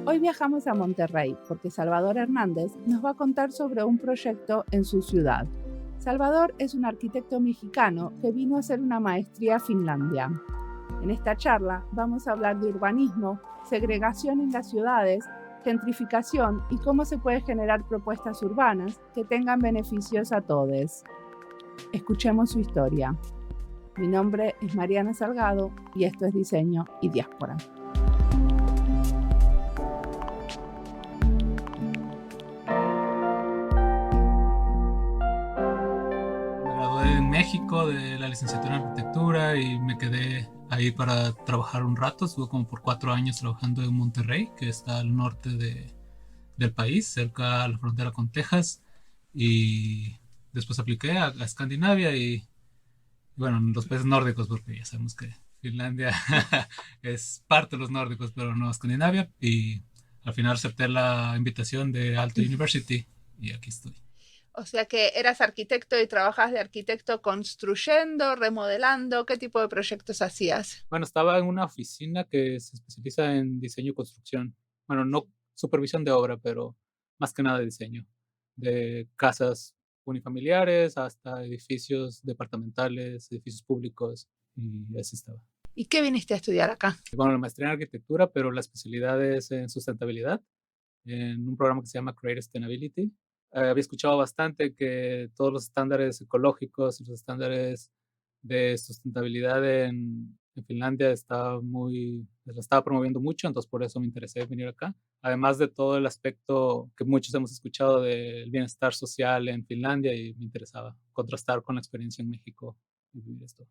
Hoy viajamos a Monterrey porque Salvador Hernández nos va a contar sobre un proyecto en su ciudad. Salvador es un arquitecto mexicano que vino a hacer una maestría a Finlandia. En esta charla vamos a hablar de urbanismo, segregación en las ciudades, gentrificación y cómo se puede generar propuestas urbanas que tengan beneficios a todos. Escuchemos su historia. Mi nombre es Mariana Salgado y esto es Diseño y Diáspora. Me gradué en México de la licenciatura en arquitectura y me quedé ahí para trabajar un rato. Estuve como por 4 años trabajando en Monterrey, que está al norte del país, cerca a la frontera con Texas. Y después apliqué a Escandinavia y bueno, los países nórdicos, porque ya sabemos que Finlandia es parte de los nórdicos, pero no Escandinavia. Y al final acepté la invitación de Aalto University y aquí estoy. O sea que eras arquitecto y trabajas de arquitecto construyendo, remodelando. ¿Qué tipo de proyectos hacías? Bueno, estaba en una oficina que se especializa en diseño y construcción. Bueno, no supervisión de obra, pero más que nada de diseño. De casas unifamiliares hasta edificios departamentales, edificios públicos, y así estaba. ¿Y qué viniste a estudiar acá? Y bueno, la maestría en arquitectura, pero la especialidad es en sustentabilidad, en un programa que se llama Creative Sustainability. Había escuchado bastante que todos los estándares ecológicos y los estándares de sustentabilidad en Finlandia lo estaba promoviendo mucho, entonces por eso me interesé venir acá. Además de todo el aspecto que muchos hemos escuchado del bienestar social en Finlandia, y me interesaba contrastar con la experiencia en México y vivir esto.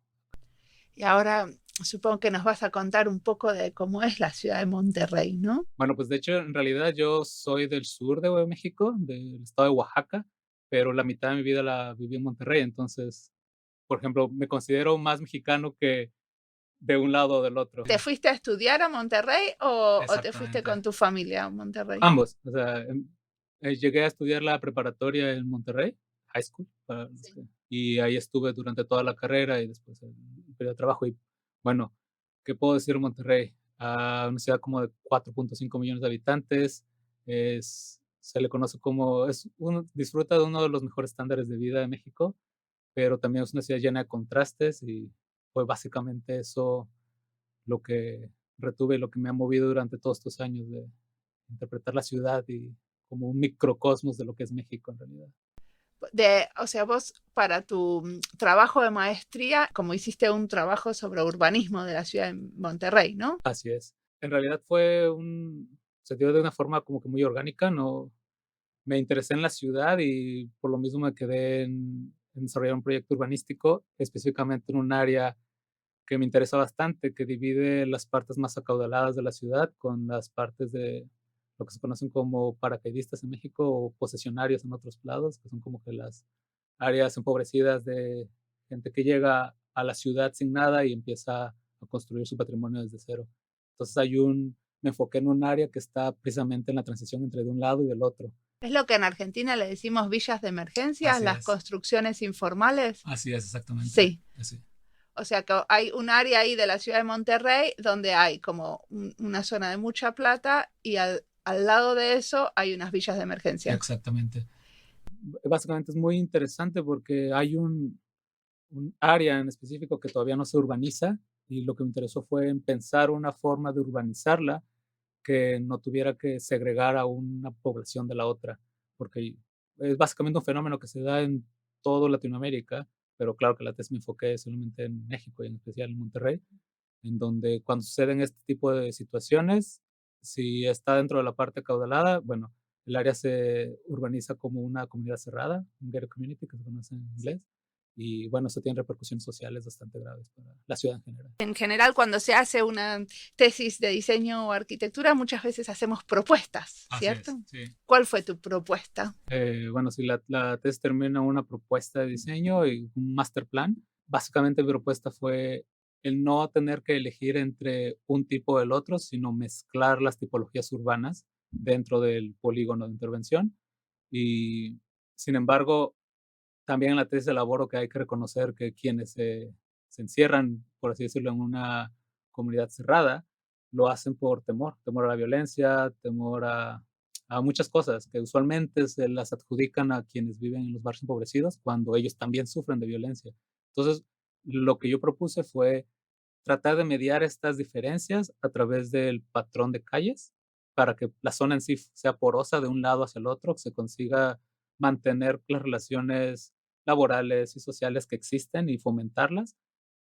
Y ahora supongo que nos vas a contar un poco de cómo es la ciudad de Monterrey, ¿no? Bueno, pues de hecho, en realidad yo soy del sur de México, del estado de Oaxaca, pero la mitad de mi vida la viví en Monterrey. Entonces, por ejemplo, me considero más mexicano que de un lado o del otro. ¿Te fuiste a estudiar a Monterrey o te fuiste con Exactamente. tu familia a Monterrey? Ambos. O sea, llegué a estudiar la preparatoria en Monterrey, high school, Sí. y ahí estuve durante toda la carrera y después el periodo de trabajo. Y bueno, ¿qué puedo decir de Monterrey? Una ciudad como de 4.5 millones de habitantes. Se le conoce como, disfruta de uno de los mejores estándares de vida de México, pero también es una ciudad llena de contrastes, y fue básicamente eso lo que retuve y lo que me ha movido durante todos estos años de interpretar la ciudad y como un microcosmos de lo que es México en realidad. O sea, vos para tu trabajo de maestría, como hiciste un trabajo sobre urbanismo de la ciudad de Monterrey, ¿no? Así es. En realidad se dio de una forma como que muy orgánica. No me interesé en la ciudad y por lo mismo me quedé en desarrollar un proyecto urbanístico, específicamente en un área que me interesa bastante, que divide las partes más acaudaladas de la ciudad con las partes de lo que se conocen como paracaidistas en México o posesionarios en otros lados, que son como que las áreas empobrecidas de gente que llega a la ciudad sin nada y empieza a construir su patrimonio desde cero. Entonces me enfoqué en un área que está precisamente en la transición entre de un lado y del otro. Es lo que en Argentina le decimos villas de emergencia, Así las es. construcciones informales. Así es, exactamente. Sí. Así. O sea que hay un área ahí de la ciudad de Monterrey donde hay como una zona de mucha plata y al lado de eso hay unas villas de emergencia. Exactamente. Básicamente es muy interesante porque hay un área en específico que todavía no se urbaniza, y lo que me interesó fue en pensar una forma de urbanizarla que no tuviera que segregar a una población de la otra, porque es básicamente un fenómeno que se da en toda Latinoamérica, pero claro que la tesis me enfoqué solamente en México y en especial en Monterrey, en donde cuando suceden este tipo de situaciones, si está dentro de la parte acaudalada, bueno, el área se urbaniza como una comunidad cerrada, un gated community que se conoce en inglés, y bueno, eso tiene repercusiones sociales bastante graves para la ciudad en general. En general, cuando se hace una tesis de diseño o arquitectura, muchas veces hacemos propuestas, ¿cierto? Así es, sí. ¿Cuál fue tu propuesta? Bueno, si la tesis termina una propuesta de diseño y un master plan, básicamente mi propuesta fue el no tener que elegir entre un tipo o el otro, sino mezclar las tipologías urbanas dentro del polígono de intervención. Y sin embargo, también en la tesis elaboro que hay que reconocer que quienes se encierran, por así decirlo, en una comunidad cerrada, lo hacen por temor a la violencia, temor a muchas cosas que usualmente se las adjudican a quienes viven en los barrios empobrecidos cuando ellos también sufren de violencia. Entonces, lo que yo propuse fue tratar de mediar estas diferencias a través del patrón de calles para que la zona en sí sea porosa de un lado hacia el otro, que se consiga mantener las relaciones laborales y sociales que existen y fomentarlas,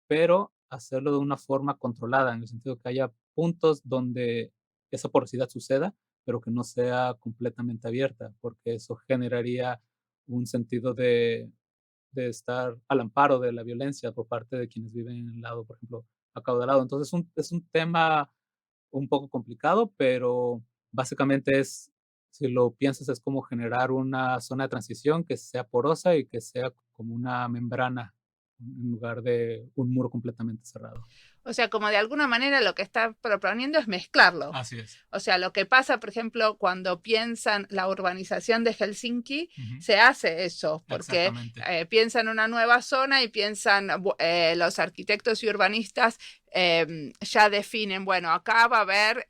pero hacerlo de una forma controlada, en el sentido que haya puntos donde esa porosidad suceda, pero que no sea completamente abierta, porque eso generaría un sentido de estar al amparo de la violencia por parte de quienes viven en el lado, por ejemplo, acaudalado. Entonces, es un tema un poco complicado, pero básicamente es, si lo piensas, es como generar una zona de transición que sea porosa y que sea como una membrana en lugar de un muro completamente cerrado. O sea, como de alguna manera lo que está proponiendo es mezclarlo. Así es. O sea, lo que pasa, por ejemplo, cuando piensan la urbanización de Helsinki, Ujú. se hace eso, porque Exactamente. piensan una nueva zona y piensan los arquitectos y urbanistas ya definen, bueno, acá va a haber,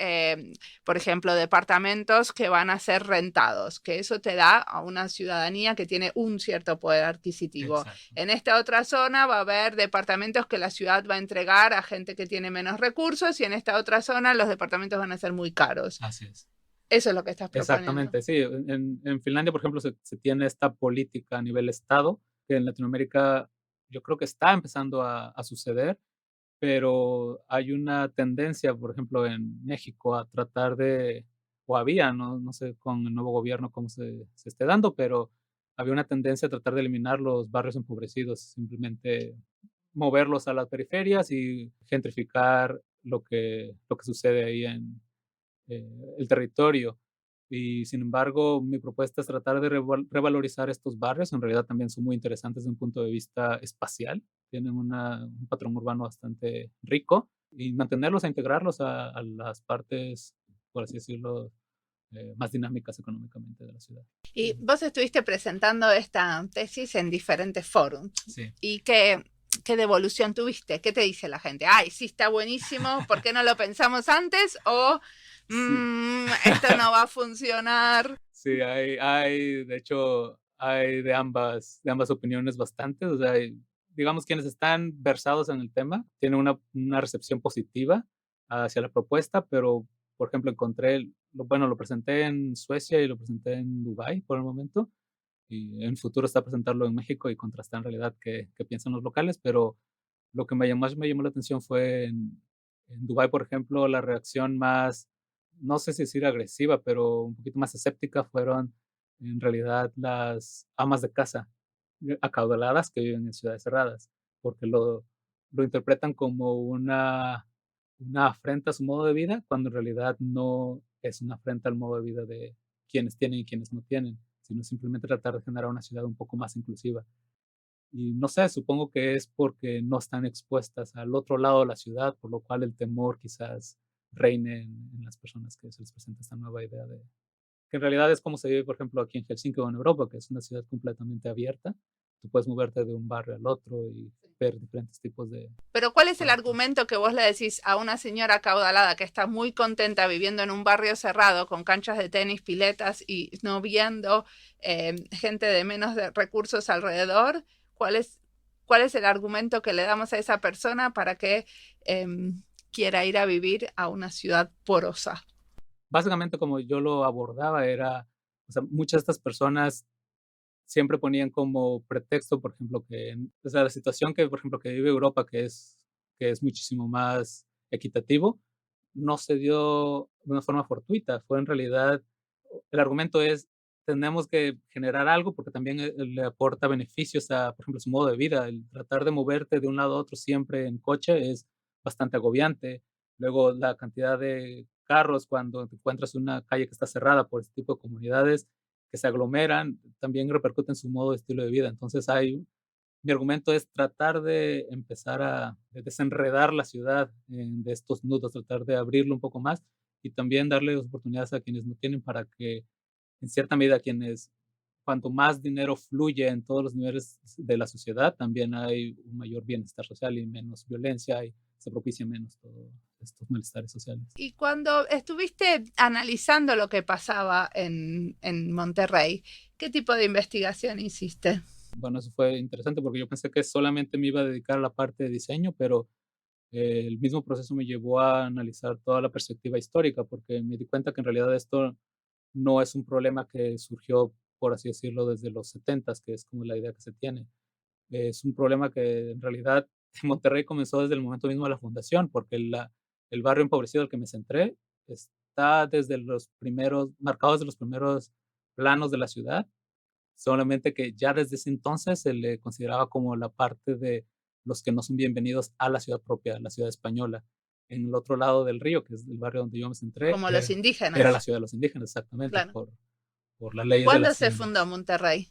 por ejemplo, departamentos que van a ser rentados, que eso te da a una ciudadanía que tiene un cierto poder adquisitivo. Exacto. En esta otra zona va a haber departamentos que la ciudad va a entregar a gente que tiene menos recursos y en esta otra zona los departamentos van a ser muy caros. Así es. Eso es lo que estás proponiendo. Exactamente, sí. En Finlandia, por ejemplo, se tiene esta política a nivel estado, que en Latinoamérica yo creo que está empezando a suceder, pero hay una tendencia, por ejemplo, en México a tratar de, o había, no sé con el nuevo gobierno cómo se esté dando, pero había una tendencia a tratar de eliminar los barrios empobrecidos, simplemente moverlos a las periferias y gentrificar lo que sucede ahí en el territorio. Y sin embargo, mi propuesta es tratar de revalorizar estos barrios. En realidad también son muy interesantes desde un punto de vista espacial. Tienen un patrón urbano bastante rico y mantenerlos e integrarlos a las partes, por así decirlo, más dinámicas económicamente de la ciudad. Y vos estuviste presentando esta tesis en diferentes foros. Sí. ¿Y qué devolución tuviste? ¿Qué te dice la gente? Ay, sí, está buenísimo, ¿por qué no lo pensamos antes? O esto no va a funcionar. Sí, de hecho, hay de ambas opiniones bastantes, o sea, digamos, quienes están versados en el tema tienen una recepción positiva hacia la propuesta, pero, por ejemplo, lo presenté en Suecia y lo presenté en Dubái por el momento, y en futuro está presentarlo en México y contrastar en realidad qué piensan los locales, pero lo que más me llamó la atención fue en Dubái, por ejemplo, la reacción más, no sé si decir agresiva, pero un poquito más escéptica fueron en realidad las amas de casa acaudaladas que viven en ciudades cerradas, porque lo interpretan como una afrenta a su modo de vida, cuando en realidad no es una afrenta al modo de vida de quienes tienen y quienes no tienen, sino simplemente tratar de generar una ciudad un poco más inclusiva. Y no sé, supongo que es porque no están expuestas al otro lado de la ciudad, por lo cual el temor quizás reine en las personas que se les presenta esta nueva idea de que en realidad es como se vive, por ejemplo, aquí en Helsinki o en Europa, que es una ciudad completamente abierta. Tú puedes moverte de un barrio al otro y ver diferentes tipos de... Pero ¿cuál es el argumento que vos le decís a una señora acaudalada que está muy contenta viviendo en un barrio cerrado con canchas de tenis, piletas y no viendo gente de menos recursos alrededor? ¿Cuál es el argumento que le damos a esa persona para que quiera ir a vivir a una ciudad porosa? Básicamente, como yo lo abordaba, era, o sea, muchas de estas personas siempre ponían como pretexto, por ejemplo, o sea, la situación que, por ejemplo, que vive Europa, que es muchísimo más equitativo, no se dio de una forma fortuita. Fue en realidad, el argumento es, tenemos que generar algo porque también le aporta beneficios a, por ejemplo, su modo de vida. El tratar de moverte de un lado a otro siempre en coche es bastante agobiante. Luego, la cantidad de carros cuando te encuentras una calle que está cerrada por este tipo de comunidades que se aglomeran, también repercute en su modo de estilo de vida. Entonces, mi argumento es tratar de empezar a desenredar la ciudad de estos nudos, tratar de abrirlo un poco más y también darle oportunidades a quienes no tienen para que, en cierta medida, cuanto más dinero fluye en todos los niveles de la sociedad, también hay un mayor bienestar social y menos violencia y se propicia menos todos estos malestares sociales. Y cuando estuviste analizando lo que pasaba en Monterrey, ¿qué tipo de investigación hiciste? Bueno, eso fue interesante porque yo pensé que solamente me iba a dedicar a la parte de diseño, pero el mismo proceso me llevó a analizar toda la perspectiva histórica, porque me di cuenta que en realidad esto no es un problema que surgió, por así decirlo, desde los 70s, que es como la idea que se tiene. Es un problema que en realidad en Monterrey comenzó desde el momento mismo de la fundación, porque el barrio empobrecido al que me centré está desde los primeros, marcado desde los primeros planos de la ciudad, solamente que ya desde ese entonces se le consideraba como la parte de los que no son bienvenidos a la ciudad propia, la ciudad española. En el otro lado del río, que es el barrio donde yo me centré, Como los era la indígenas. ciudad de los indígenas, exactamente, Claro. por las leyes de ¿Cuándo las se Indias. fundó Monterrey?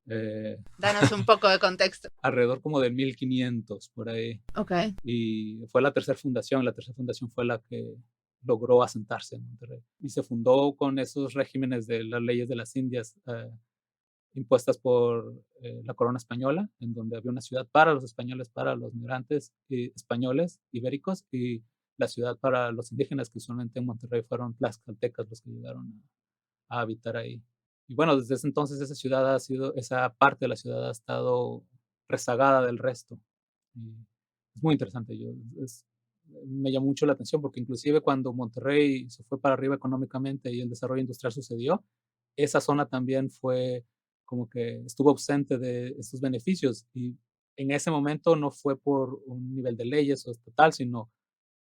Eh, Danos un poco de contexto. alrededor como del 1500, por ahí. Ok. Y fue la tercera fundación. La tercera fundación fue la que logró asentarse en Monterrey. Y se fundó con esos regímenes de las leyes de las Indias impuestas por la corona española, en donde había una ciudad para los españoles, para los migrantes españoles ibéricos, y la ciudad para los indígenas, que usualmente en Monterrey fueron tlaxcaltecas los que llegaron a habitar ahí. Y bueno, desde ese entonces esa parte de la ciudad ha estado rezagada del resto. Y es muy interesante. Me llamó mucho la atención porque inclusive cuando Monterrey se fue para arriba económicamente y el desarrollo industrial sucedió, esa zona también fue como que estuvo ausente de estos beneficios. Y en ese momento no fue por un nivel de leyes o estatal, sino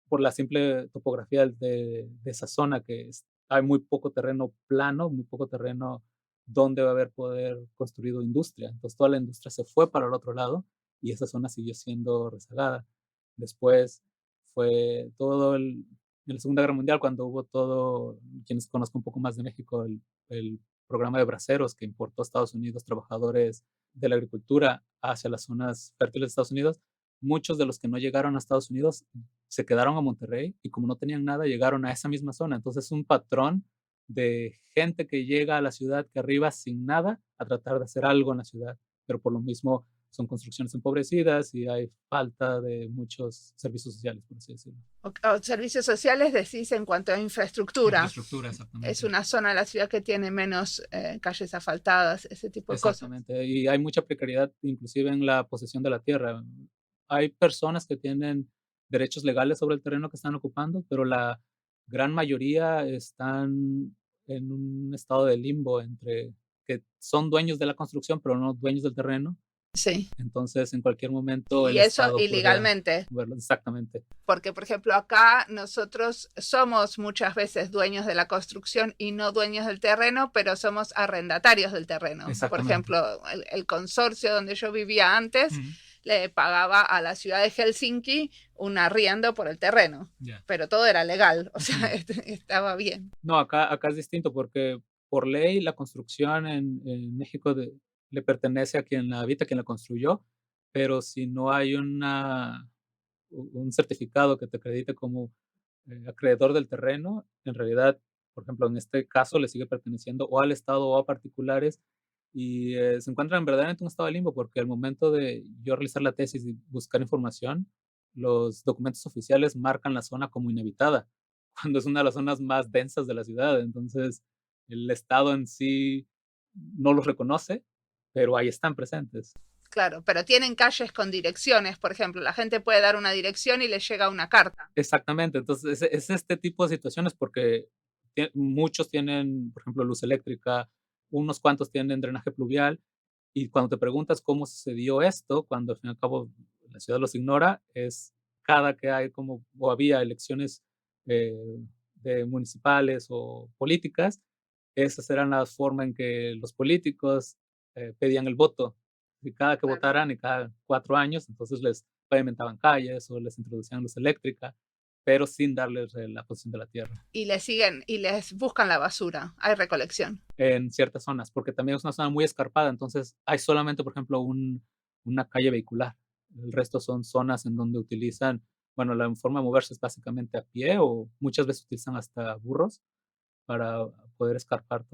por la simple topografía de esa zona, hay muy poco terreno plano, muy poco terreno donde va a haber poder construido industria. Entonces toda la industria se fue para el otro lado y esa zona siguió siendo rezagada. Después fue en la Segunda Guerra Mundial, cuando hubo todo, quienes conozcan un poco más de México, el programa de braceros que importó a Estados Unidos trabajadores de la agricultura hacia las zonas fértiles de Estados Unidos. Muchos de los que no llegaron a Estados Unidos se quedaron a Monterrey y como no tenían nada, llegaron a esa misma zona. Entonces es un patrón de gente que llega a la ciudad que arriba sin nada a tratar de hacer algo en la ciudad, pero por lo mismo son construcciones empobrecidas y hay falta de muchos servicios sociales, por así decirlo. Servicios sociales decís en cuanto a infraestructura. Infraestructura, exactamente. Es una zona de la ciudad que tiene menos calles asfaltadas, ese tipo de cosas. Exactamente, y hay mucha precariedad inclusive en la posesión de la tierra. Hay personas que tienen derechos legales sobre el terreno que están ocupando, pero la gran mayoría están en un estado de limbo entre que son dueños de la construcción, pero no dueños del terreno. Sí. Entonces, en cualquier momento el Y eso Estado ilegalmente. verlo. Exactamente. Porque, por ejemplo, acá nosotros somos muchas veces dueños de la construcción y no dueños del terreno, pero somos arrendatarios del terreno. Por ejemplo, el consorcio donde yo vivía antes le pagaba a la ciudad de Helsinki un arriendo por el terreno, pero todo era legal, o sea, estaba bien. No, acá es distinto porque por ley la construcción en México le pertenece a quien la habita, quien la construyó, pero si no hay un certificado que te acredite como acreedor del terreno, en realidad, por ejemplo, en este caso le sigue perteneciendo o al Estado o a particulares y se encuentran en verdaderamente un estado de limbo porque al momento de yo realizar la tesis y buscar información, los documentos oficiales marcan la zona como inhabitada, cuando es una de las zonas más densas de la ciudad. Entonces, el Estado en sí no los reconoce, pero ahí están presentes. Claro, pero tienen calles con direcciones, por ejemplo, la gente puede dar una dirección y le llega una carta. Exactamente, entonces es este tipo de situaciones porque muchos tienen, por ejemplo, luz eléctrica, unos cuantos tienen drenaje pluvial, y cuando te preguntas cómo sucedió esto, cuando al fin y al cabo la ciudad los ignora, es cada que hay como, o había elecciones eh, de municipales o políticas, esas eran las formas en que los políticos pedían el voto. Y cada que votaran y cada 4 años, entonces les pavimentaban calles o les introducían luz eléctrica, pero sin darles la posición de la tierra. Y les siguen y les buscan la basura, hay recolección. En ciertas zonas, porque también es una zona muy escarpada, entonces hay solamente, por ejemplo, una calle vehicular. El resto son zonas en donde utilizan, bueno, la forma de moverse es básicamente a pie o muchas veces utilizan hasta burros para poder escarpar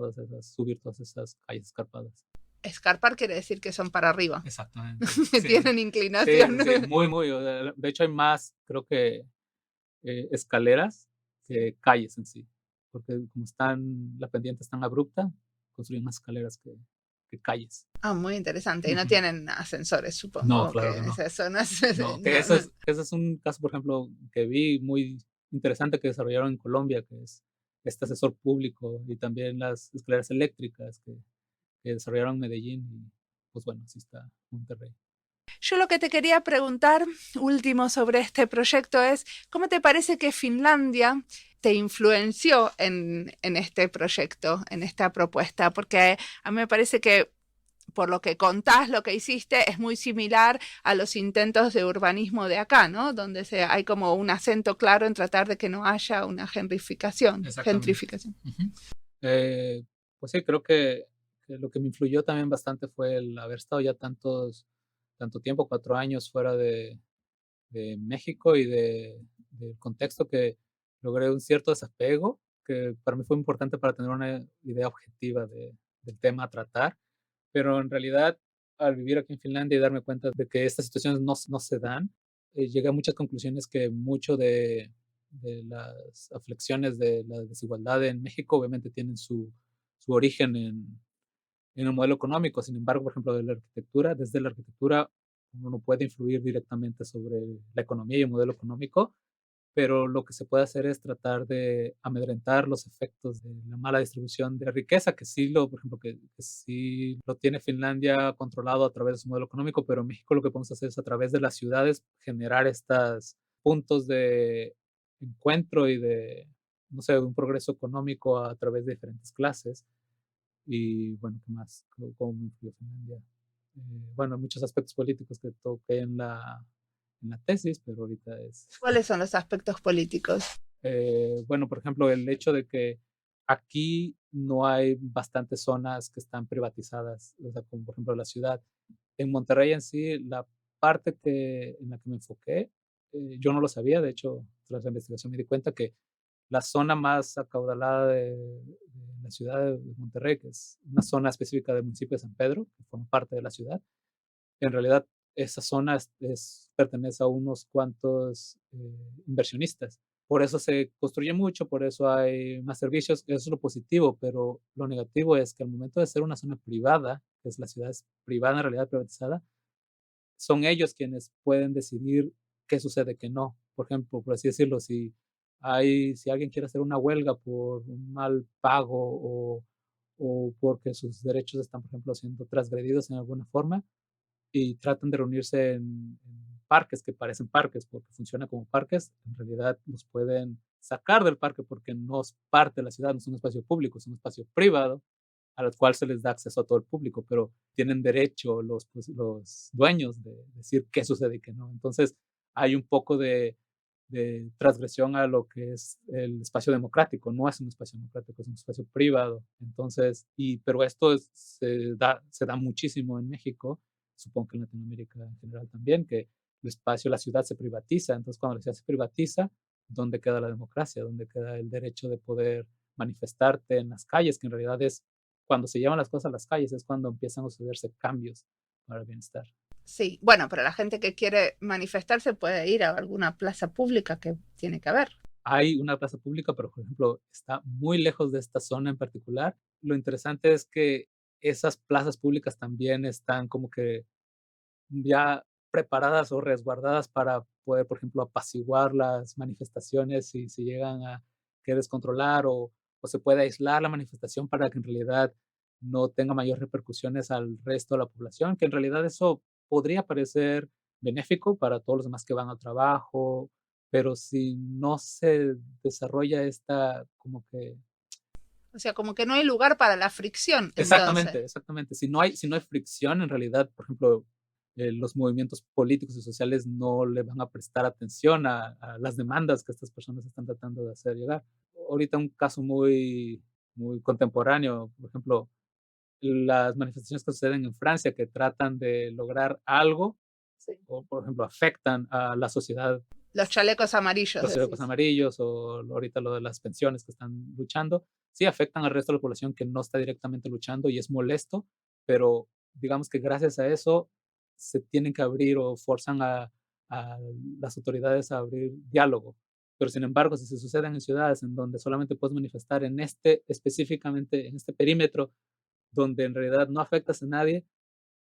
subir todas esas calles escarpadas. Escarpar quiere decir que son para arriba. Exactamente. Tienen inclinación. Sí, muy. De hecho, hay más, creo que escaleras que calles en sí, porque como la pendiente es tan abrupta, construyen más escaleras que calles. Muy interesante. Y no tienen ascensores, No, supongo, claro que que no. esas zonas. No, que ese es un caso, por ejemplo, que vi muy interesante que desarrollaron en Colombia, que es este asesor público y también las escaleras eléctricas que desarrollaron en Medellín y, pues bueno, así está Monterrey. Yo lo que te quería preguntar, último sobre este proyecto, es ¿cómo te parece que Finlandia te influenció en este proyecto, en esta propuesta? Porque a mí me parece que por lo que contás, lo que hiciste es muy similar a los intentos de urbanismo de acá, ¿no? Donde hay como un acento claro en tratar de que no haya una gentrificación. Uh-huh. Pues sí, creo que lo que me influyó también bastante fue el haber estado ya tanto tiempo, 4 años fuera de México y del contexto, que logré un cierto desapego, que para mí fue importante para tener una idea objetiva del tema a tratar, pero en realidad al vivir aquí en Finlandia y darme cuenta de que estas situaciones no se dan, llegué a muchas conclusiones que mucho de las aflicciones de la desigualdad en México obviamente tienen su origen en el modelo económico. Sin embargo, por ejemplo, desde la arquitectura uno no puede influir directamente sobre la economía y el modelo económico, pero lo que se puede hacer es tratar de amedrentar los efectos de la mala distribución de riqueza, por ejemplo, que sí lo tiene Finlandia controlado a través de su modelo económico, pero en México lo que podemos hacer es a través de las ciudades generar estos puntos de encuentro y no sé, un progreso económico a través de diferentes clases. Y bueno, ¿qué más? ¿Cómo me influyó Finlandia? Bueno, muchos aspectos políticos que toqué en la tesis, pero ahorita es... ¿Cuáles son los aspectos políticos? Bueno, por ejemplo, el hecho de que aquí no hay bastantes zonas que están privatizadas, o sea, como por ejemplo la ciudad. En Monterrey en sí, la parte en la que me enfoqué, yo no lo sabía, de hecho, tras la investigación me di cuenta que la zona más acaudalada de la ciudad de Monterrey, que es una zona específica del municipio de San Pedro, que forma parte de la ciudad, en realidad esa zona pertenece a unos cuantos inversionistas. Por eso se construye mucho, por eso hay más servicios, eso es lo positivo, pero lo negativo es que al momento de ser una zona privada, que es la ciudad es privada, en realidad privatizada, son ellos quienes pueden decidir qué sucede, qué no. Por ejemplo, por así decirlo, si alguien quiere hacer una huelga por un mal pago o porque sus derechos están, por ejemplo, siendo transgredidos en alguna forma, y tratan de reunirse en parques que parecen parques porque funcionan como parques, en realidad los pueden sacar del parque porque no es parte de la ciudad, no es un espacio público, es un espacio privado al cual se les da acceso a todo el público, pero tienen derecho los dueños de decir qué sucede y qué no. Entonces hay un poco de transgresión a lo que es el espacio democrático. No es un espacio democrático, es un espacio privado. Entonces, pero esto se da muchísimo en México, supongo que en Latinoamérica en general también, que el espacio, la ciudad se privatiza. Entonces, cuando la ciudad se privatiza, ¿dónde queda la democracia? ¿Dónde queda el derecho de poder manifestarte en las calles? Que en realidad es cuando se llevan las cosas a las calles, es cuando empiezan a sucederse cambios para el bienestar. Sí, bueno, pero la gente que quiere manifestarse puede ir a alguna plaza pública que tiene que haber. Hay una plaza pública, pero por ejemplo está muy lejos de esta zona en particular. Lo interesante es que esas plazas públicas también están como que ya preparadas o resguardadas para poder, por ejemplo, apaciguar las manifestaciones si se llegan a querer descontrolar, o se puede aislar la manifestación para que en realidad no tenga mayores repercusiones al resto de la población, que en realidad eso podría parecer benéfico para todos los demás que van al trabajo, pero si no se desarrolla esta como que... O sea, como que no hay lugar para la fricción. Exactamente. Si no hay fricción, en realidad, por ejemplo, los movimientos políticos y sociales no le van a prestar atención a las demandas que estas personas están tratando de hacer llegar. Ahorita un caso muy, muy contemporáneo, por ejemplo, las manifestaciones que suceden en Francia que tratan de lograr algo, Sí. o por ejemplo afectan a la sociedad. Los chalecos amarillos. Los chalecos amarillos, o ahorita lo de las pensiones que están luchando, sí afectan al resto de la población que no está directamente luchando y es molesto, pero digamos que gracias a eso se tienen que abrir o forzan a las autoridades a abrir diálogo. Pero sin embargo, si se suceden en ciudades en donde solamente puedes manifestar en específicamente en este perímetro, donde en realidad no afectas a nadie,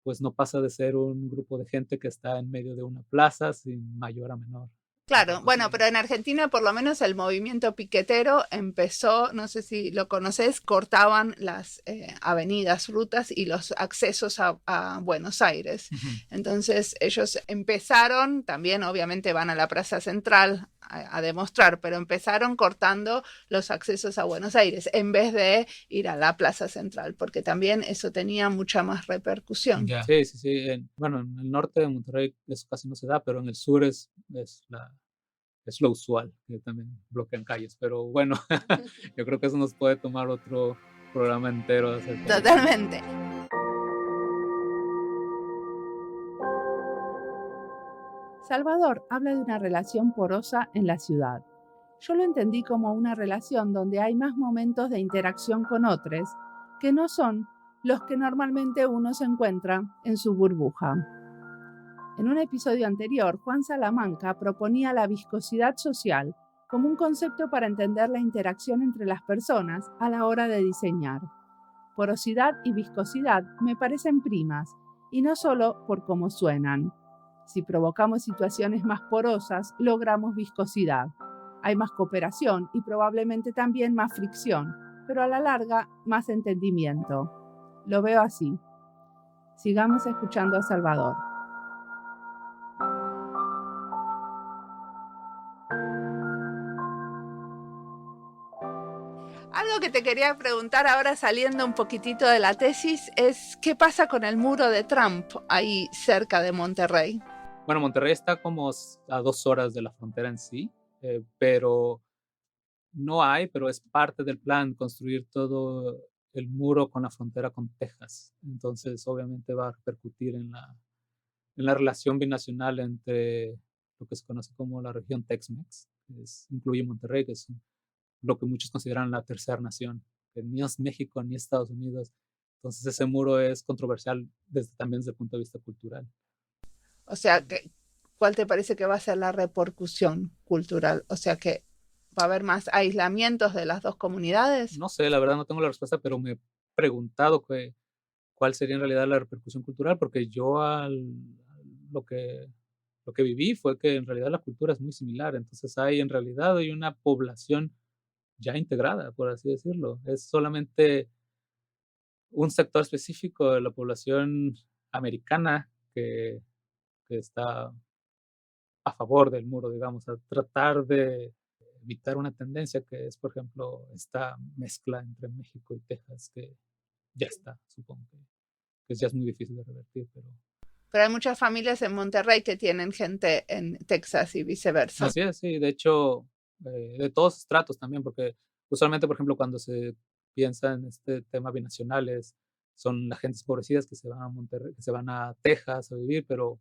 pues no pasa de ser un grupo de gente que está en medio de una plaza sin mayor a menor Claro, bueno, repercusión. pero en Argentina por lo menos el movimiento piquetero empezó, no sé si lo conoces, cortaban las avenidas, rutas y los accesos a Buenos Aires. Ujú. Entonces ellos empezaron, también obviamente van a la Plaza Central a demostrar, pero empezaron cortando los accesos a Buenos Aires en vez de ir a la Plaza Central, porque también eso tenía mucha más repercusión. Ya. Sí, sí, sí. Bueno, en el norte de Monterrey eso casi no se da, pero en el sur es lo usual, que también bloquean calles. Pero bueno, yo creo que eso nos puede tomar otro programa entero acerca de eso. Totalmente. Salvador habla de una relación porosa en la ciudad. Yo lo entendí como una relación donde hay más momentos de interacción con otros que no son los que normalmente uno se encuentra en su burbuja. En un episodio anterior, Juan Salamanca proponía la viscosidad social como un concepto para entender la interacción entre las personas a la hora de diseñar. Porosidad y viscosidad me parecen primas, y no solo por cómo suenan. Si provocamos situaciones más porosas, logramos viscosidad. Hay más cooperación y probablemente también más fricción, pero a la larga más entendimiento. Lo veo así. Sigamos escuchando a Salvador. Algo que te quería preguntar ahora saliendo un poquitito de la tesis es ¿qué pasa con el muro de Trump ahí cerca de Monterrey? Bueno, Monterrey está como a 2 horas de la frontera en sí, pero no hay, pero es parte del plan construir todo el muro con la frontera con Texas. Entonces, obviamente va a repercutir en la relación binacional entre lo que se conoce como la región Tex-Mex, incluye Monterrey, que es lo que muchos consideran la tercera nación, que ni es México ni Estados Unidos. Entonces, ese muro es controversial también desde el punto de vista cultural. O sea, ¿cuál te parece que va a ser la repercusión cultural? O sea, que va a haber más aislamientos de las dos comunidades. No sé, la verdad no tengo la respuesta, pero me he preguntado cuál sería en realidad la repercusión cultural, porque yo lo que, lo que viví fue que en realidad la cultura es muy similar, entonces en realidad hay una población ya integrada, por así decirlo. Es solamente un sector específico de la población americana que está a favor del muro, digamos, a tratar de evitar una tendencia que es, por ejemplo, esta mezcla entre México y Texas, que ya está, supongo que ya es muy difícil de revertir, pero Pero hay muchas familias en Monterrey que tienen gente en Texas y viceversa. así es, sí, de hecho, de todos estratos también, porque usualmente, por ejemplo, cuando se piensa en este tema binacionales, son las gentes empobrecidas que se van a Monterrey, que se van a Texas a vivir, pero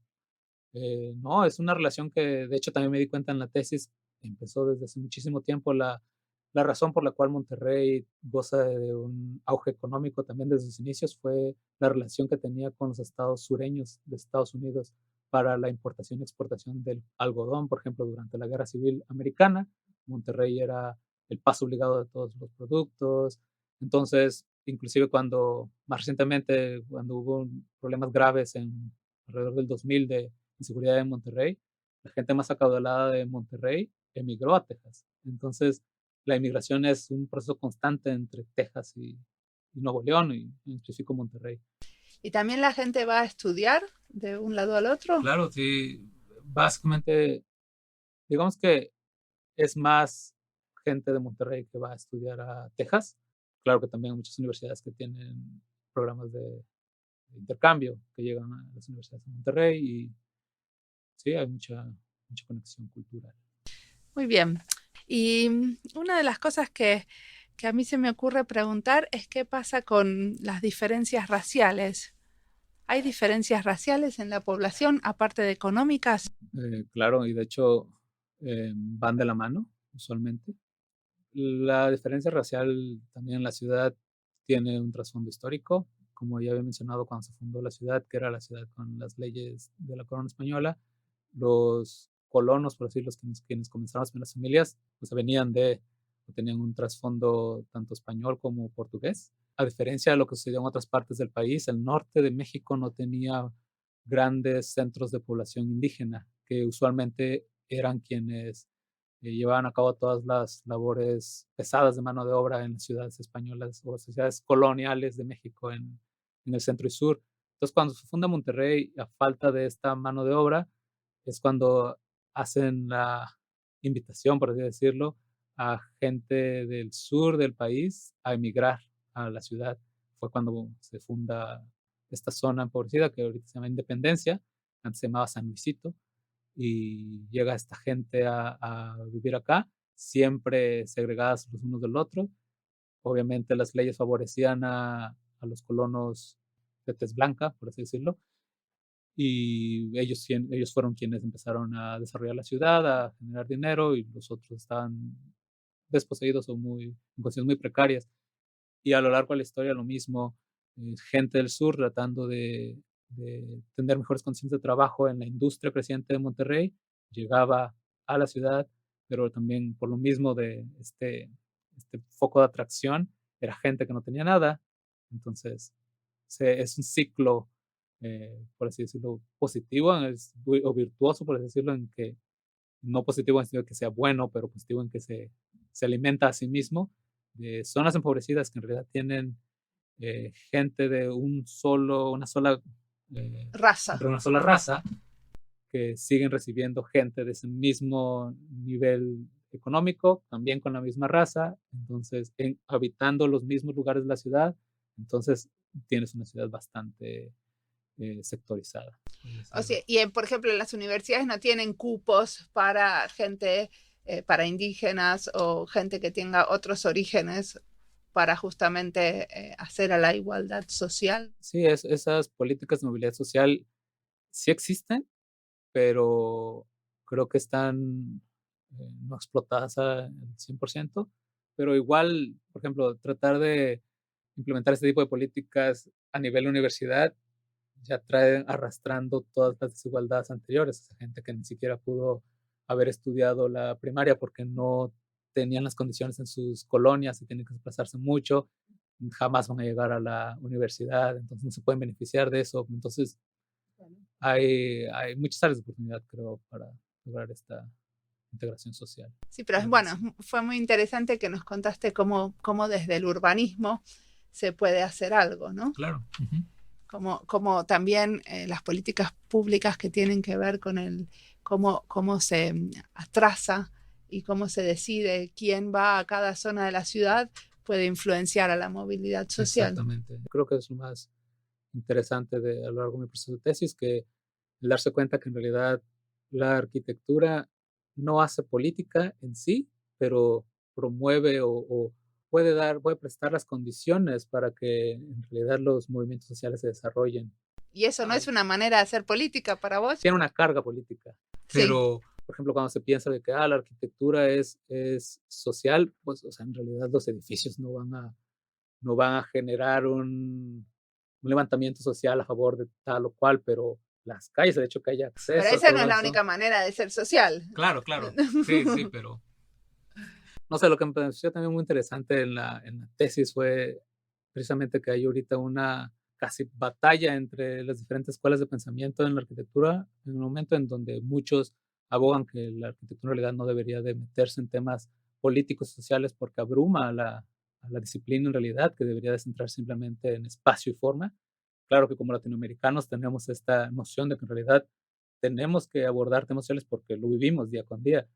no, es una relación que de hecho también me di cuenta en la tesis, empezó desde hace muchísimo tiempo. La razón por la cual Monterrey goza de un auge económico también desde sus inicios fue la relación que tenía con los estados sureños de Estados Unidos para la importación y exportación del algodón. Por ejemplo, durante la Guerra Civil Americana, Monterrey era el paso obligado de todos los productos. Entonces, inclusive más recientemente, cuando hubo problemas graves alrededor del 2000 de inseguridad en Monterrey, la gente más acaudalada de Monterrey emigró a Texas. Entonces, la inmigración es un proceso constante entre Texas y Nuevo León y en específico Monterrey. ¿Y también la gente va a estudiar de un lado al otro? Claro, sí, básicamente, digamos que es más gente de Monterrey que va a estudiar a Texas. Claro que también hay muchas universidades que tienen programas de intercambio que llegan a las universidades de Monterrey y sí, hay mucha conexión cultural. Muy bien. Y una de las cosas que a mí se me ocurre preguntar es qué pasa con las diferencias raciales. ¿Hay diferencias raciales en la población aparte de económicas? Claro, y de hecho van de la mano usualmente. La diferencia racial también en la ciudad tiene un trasfondo histórico. Como ya había mencionado cuando se fundó la ciudad, que era la ciudad con las leyes de la corona española, los colonos, por decirlo, quienes comenzaron las primeras familias, pues venían de, o tenían un trasfondo tanto español como portugués. A diferencia de lo que sucedió en otras partes del país, el norte de México no tenía grandes centros de población indígena, que usualmente eran quienes llevaban a cabo todas las labores pesadas de mano de obra en las ciudades españolas o ciudades coloniales de México en el centro y sur. Entonces, cuando se funda Monterrey, a falta de esta mano de obra, es cuando hacen la invitación, por así decirlo, a gente del sur del país a emigrar a la ciudad. Fue cuando se funda esta zona empobrecida que ahorita se llama Independencia, antes se llamaba San Luisito, y llega esta gente a vivir acá, siempre segregadas los unos del otro. Obviamente las leyes favorecían a los colonos de tez blanca, por así decirlo, y ellos fueron quienes empezaron a desarrollar la ciudad, a generar dinero, y los otros estaban desposeídos o en condiciones muy precarias. Y a lo largo de la historia lo mismo, gente del sur tratando de tener mejores condiciones de trabajo en la industria creciente de Monterrey, llegaba a la ciudad, pero también por lo mismo de este foco de atracción, era gente que no tenía nada. Entonces, es un ciclo, por así decirlo, positivo o virtuoso, por así decirlo, en que no positivo en el sentido de que sea bueno, pero positivo en que se alimenta a sí mismo, de zonas empobrecidas que en realidad tienen gente de una sola, Raza. siempre una sola raza, que siguen recibiendo gente de ese mismo nivel económico, también con la misma raza, entonces habitando los mismos lugares de la ciudad, entonces tienes una ciudad bastante sectorizada. O sea, y por ejemplo, las universidades no tienen cupos para gente, para indígenas o gente que tenga otros orígenes para justamente hacer a la igualdad social. Sí, esas políticas de movilidad social sí existen, pero creo que están no explotadas al 100%, pero igual, por ejemplo, tratar de implementar este tipo de políticas a nivel universidad ya trae arrastrando todas las desigualdades anteriores, esa gente que ni siquiera pudo haber estudiado la primaria porque no tenían las condiciones en sus colonias y tienen que desplazarse mucho, jamás van a llegar a la universidad, entonces no se pueden beneficiar de eso. Entonces, hay muchas áreas de oportunidad, creo, para lograr esta integración social. Sí, pero bueno, fue muy interesante que nos contaste cómo desde el urbanismo se puede hacer algo, ¿no? Claro. Como también las políticas públicas que tienen que ver con cómo se atrasa y cómo se decide quién va a cada zona de la ciudad puede influenciar a la movilidad social. Exactamente. Creo que es lo más interesante a lo largo de mi proceso de tesis, que el darse cuenta que en realidad la arquitectura no hace política en sí, pero promueve o puede prestar las condiciones para que en realidad los movimientos sociales se desarrollen. ¿Y eso no es una manera de hacer política para vos? Tiene una carga política, pero, por ejemplo, cuando se piensa de que la arquitectura es social, pues, o sea, en realidad los edificios no van a generar un levantamiento social a favor de tal o cual, pero las calles, el hecho que haya acceso. Pero esa no es la única manera de ser social. Claro. Sí, pero no sé, lo que me pareció también muy interesante en la tesis fue precisamente que hay ahorita una casi batalla entre las diferentes escuelas de pensamiento en la arquitectura, en un momento en donde muchos abogan que la arquitectura en realidad no debería de meterse en temas políticos y sociales porque abruma a la disciplina en realidad, que debería de centrarse simplemente en espacio y forma. Claro que como latinoamericanos tenemos esta noción de que en realidad tenemos que abordar temas sociales porque lo vivimos día con día,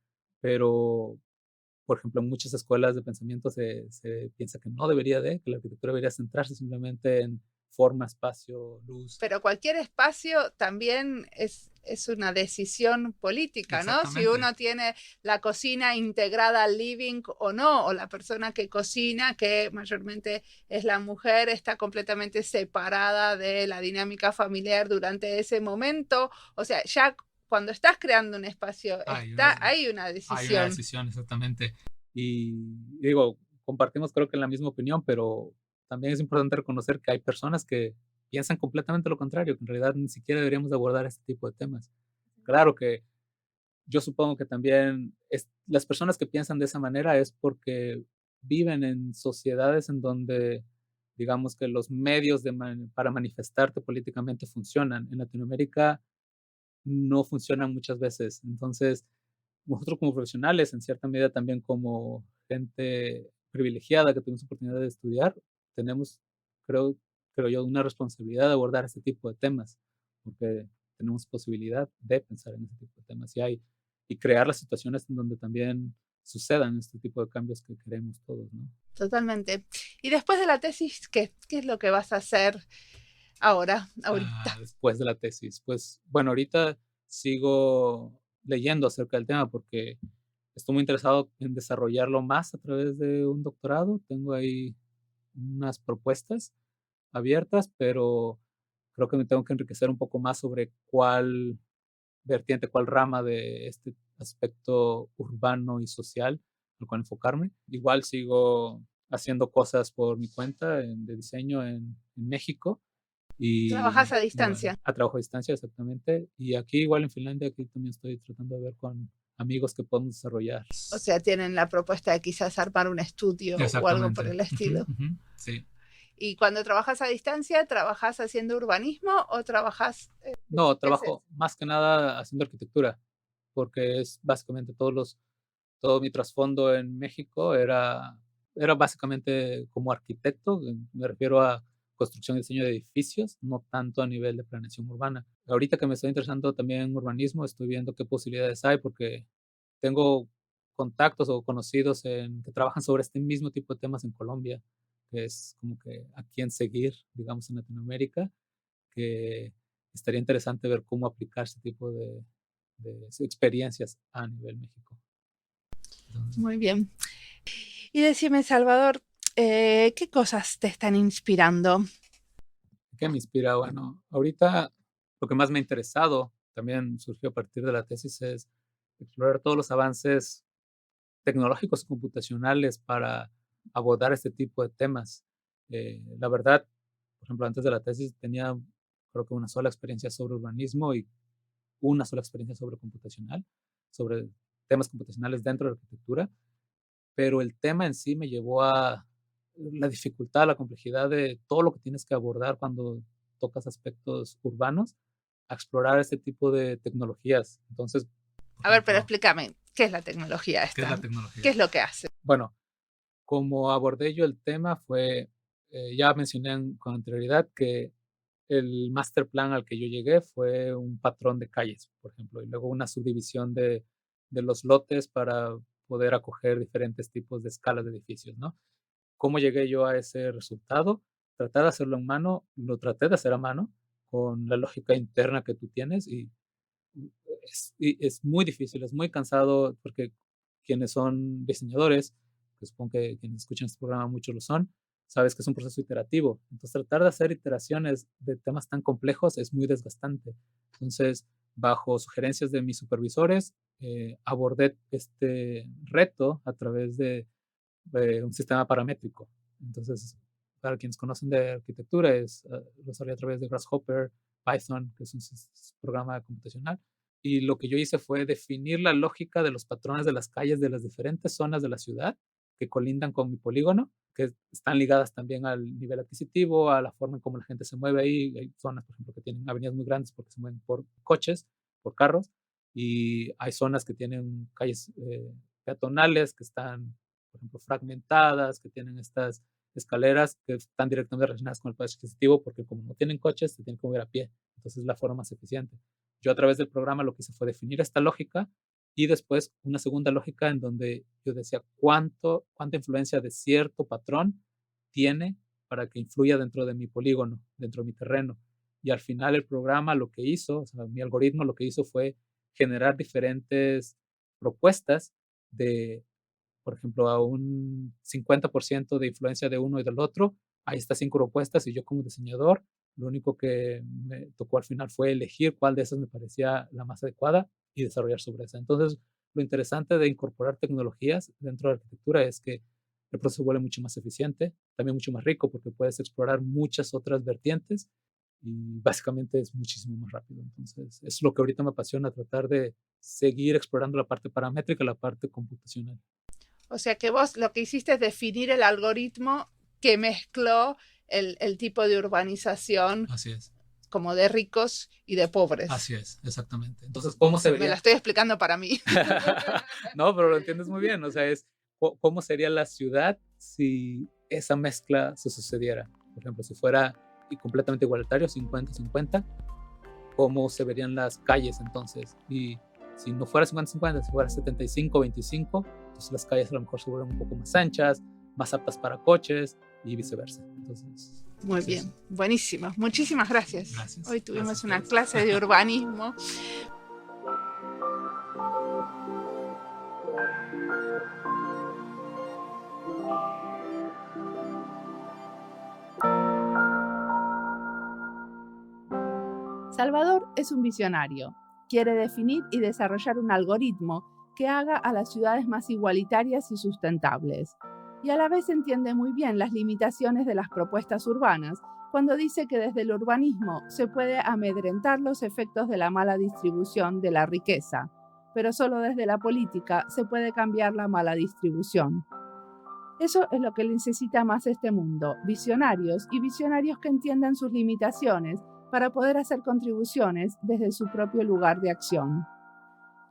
pero por ejemplo, en muchas escuelas de pensamiento se piensa que no debería que la arquitectura debería centrarse simplemente en forma, espacio, luz. Pero cualquier espacio también es una decisión política, ¿no? Si uno tiene la cocina integrada al living o no, o la persona que cocina, que mayormente es la mujer, está completamente separada de la dinámica familiar durante ese momento. O sea, ya cuando estás creando un espacio, hay una decisión. Hay una decisión, exactamente. Y digo, compartimos creo que la misma opinión, pero también es importante reconocer que hay personas que piensan completamente lo contrario, que en realidad ni siquiera deberíamos de abordar este tipo de temas. Claro que yo supongo que también las personas que piensan de esa manera es porque viven en sociedades en donde, digamos que los medios para manifestarte políticamente funcionan. En Latinoamérica no funcionan muchas veces. Entonces, nosotros como profesionales, en cierta medida también como gente privilegiada que tenemos oportunidad de estudiar, tenemos, creo, creo yo, una responsabilidad de abordar este tipo de temas, porque tenemos posibilidad de pensar en este tipo de temas y crear las situaciones en donde también sucedan este tipo de cambios que queremos todos, ¿no? Totalmente. Y después de la tesis, ¿qué es lo que vas a hacer ahorita? Después de la tesis, pues bueno, ahorita sigo leyendo acerca del tema porque estoy muy interesado en desarrollarlo más a través de un doctorado. Tengo ahí unas propuestas abiertas, pero creo que me tengo que enriquecer un poco más sobre cuál vertiente, cuál rama de este aspecto urbano y social al cual enfocarme. Igual sigo haciendo cosas por mi cuenta de diseño en México ¿Trabajas y a distancia? a trabajo a distancia, exactamente. Y aquí igual en Finlandia, aquí también estoy tratando de ver con amigos que podemos desarrollar. O sea, tienen la propuesta de quizás armar un estudio o algo por el estilo. Sí. Y cuando trabajas a distancia, ¿trabajas haciendo urbanismo o trabajas? No, trabajo más que nada haciendo arquitectura, porque es básicamente todo mi trasfondo en México era básicamente como arquitecto, me refiero a construcción y diseño de edificios, no tanto a nivel de planeación urbana. Ahorita que me estoy interesando también en urbanismo, estoy viendo qué posibilidades hay porque tengo contactos o conocidos que trabajan sobre este mismo tipo de temas en Colombia, que es como que a quién seguir, digamos, en Latinoamérica, que estaría interesante ver cómo aplicar este tipo de experiencias a nivel México. Muy bien. Y decime, Salvador, ¿qué cosas te están inspirando? ¿Qué me inspira? Bueno, ahorita lo que más me ha interesado, también surgió a partir de la tesis, es explorar todos los avances tecnológicos y computacionales para abordar este tipo de temas. La verdad, por ejemplo, antes de la tesis tenía creo que una sola experiencia sobre urbanismo y una sola experiencia sobre temas computacionales dentro de la arquitectura, pero el tema en sí me llevó a la dificultad, la complejidad de todo lo que tienes que abordar cuando tocas aspectos urbanos, a explorar este tipo de tecnologías. Entonces, A ver, pero explícame, ¿qué es la tecnología esta? ¿qué es la tecnología? ¿Qué es lo que hace? Bueno, como abordé yo el tema fue, ya mencioné con anterioridad que el master plan al que yo llegué fue un patrón de calles, por ejemplo, y luego una subdivisión de los lotes para poder acoger diferentes tipos de escalas de edificios, ¿no? ¿Cómo llegué yo a ese resultado? Tratar de hacerlo en mano, lo traté de hacer a mano con la lógica interna que tú tienes y es muy difícil, es muy cansado porque quienes son diseñadores, que supongo que quienes escuchan este programa muchos lo son, sabes que es un proceso iterativo. Entonces, tratar de hacer iteraciones de temas tan complejos es muy desgastante. Entonces, bajo sugerencias de mis supervisores, abordé este reto a través de un sistema paramétrico. Entonces, para quienes conocen de arquitectura, lo desarrollé a través de Grasshopper, Python, que es un programa computacional. Y lo que yo hice fue definir la lógica de los patrones de las calles de las diferentes zonas de la ciudad que colindan con mi polígono, que están ligadas también al nivel adquisitivo, a la forma en cómo la gente se mueve ahí. Hay zonas, por ejemplo, que tienen avenidas muy grandes porque se mueven por coches, por carros, y hay zonas que tienen calles peatonales que están, por ejemplo, fragmentadas, que tienen estas escaleras que están directamente relacionadas con el poder adquisitivo porque como no tienen coches, se tienen que mover a pie. Entonces es la forma más eficiente. Yo a través del programa lo que hice fue definir esta lógica y después una segunda lógica en donde yo decía cuánta influencia de cierto patrón tiene para que influya dentro de mi polígono, dentro de mi terreno. Y al final el programa lo que hizo, o sea, mi algoritmo lo que hizo fue generar diferentes propuestas de, por ejemplo, a un 50% de influencia de uno y del otro. Ahí está 5 propuestas y yo como diseñador, lo único que me tocó al final fue elegir cuál de esas me parecía la más adecuada y desarrollar sobre esa. Entonces, lo interesante de incorporar tecnologías dentro de la arquitectura es que el proceso vuelve mucho más eficiente, también mucho más rico porque puedes explorar muchas otras vertientes y básicamente es muchísimo más rápido. Entonces, es lo que ahorita me apasiona, tratar de seguir explorando la parte paramétrica, la parte computacional. O sea que vos lo que hiciste es definir el algoritmo que mezcló el tipo de urbanización. Así es. Como de ricos y de pobres. Así es, exactamente. Entonces, ¿cómo se vería? Me la estoy explicando para mí. No, pero lo entiendes muy bien. O sea, es cómo sería la ciudad si esa mezcla se sucediera. Por ejemplo, si fuera completamente igualitario, 50-50, ¿cómo se verían las calles entonces? Y si no fuera 50-50, si fuera 75-25, entonces las calles a lo mejor se vuelven un poco más anchas, más aptas para coches y viceversa. Entonces... Muy bien, buenísimo. Muchísimas gracias. Gracias. Hoy tuvimos Gracias una clase de urbanismo. Salvador es un visionario. Quiere definir y desarrollar un algoritmo que haga a las ciudades más igualitarias y sustentables. Y a la vez entiende muy bien las limitaciones de las propuestas urbanas cuando dice que desde el urbanismo se puede amedrentar los efectos de la mala distribución de la riqueza, pero solo desde la política se puede cambiar la mala distribución. Eso es lo que necesita más este mundo, visionarios y visionarios que entiendan sus limitaciones para poder hacer contribuciones desde su propio lugar de acción.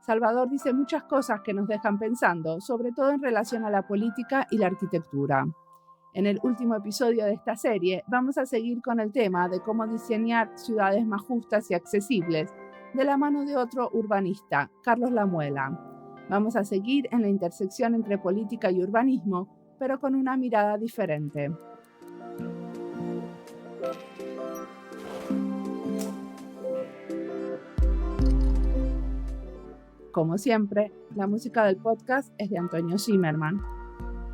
Salvador dice muchas cosas que nos dejan pensando, sobre todo en relación a la política y la arquitectura. En el último episodio de esta serie vamos a seguir con el tema de cómo diseñar ciudades más justas y accesibles de la mano de otro urbanista, Carlos Lamuela. Vamos a seguir en la intersección entre política y urbanismo, pero con una mirada diferente. Como siempre, la música del podcast es de Antonio Zimmerman.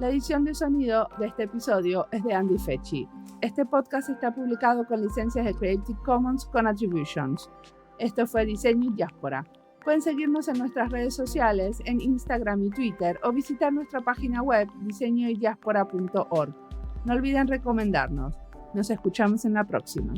La edición de sonido de este episodio es de Andy Fechi. Este podcast está publicado con licencias de Creative Commons con Attributions. Esto fue Diseño y Diáspora. Pueden seguirnos en nuestras redes sociales, en Instagram y Twitter, o visitar nuestra página web diseñoydiaspora.org. No olviden recomendarnos. Nos escuchamos en la próxima.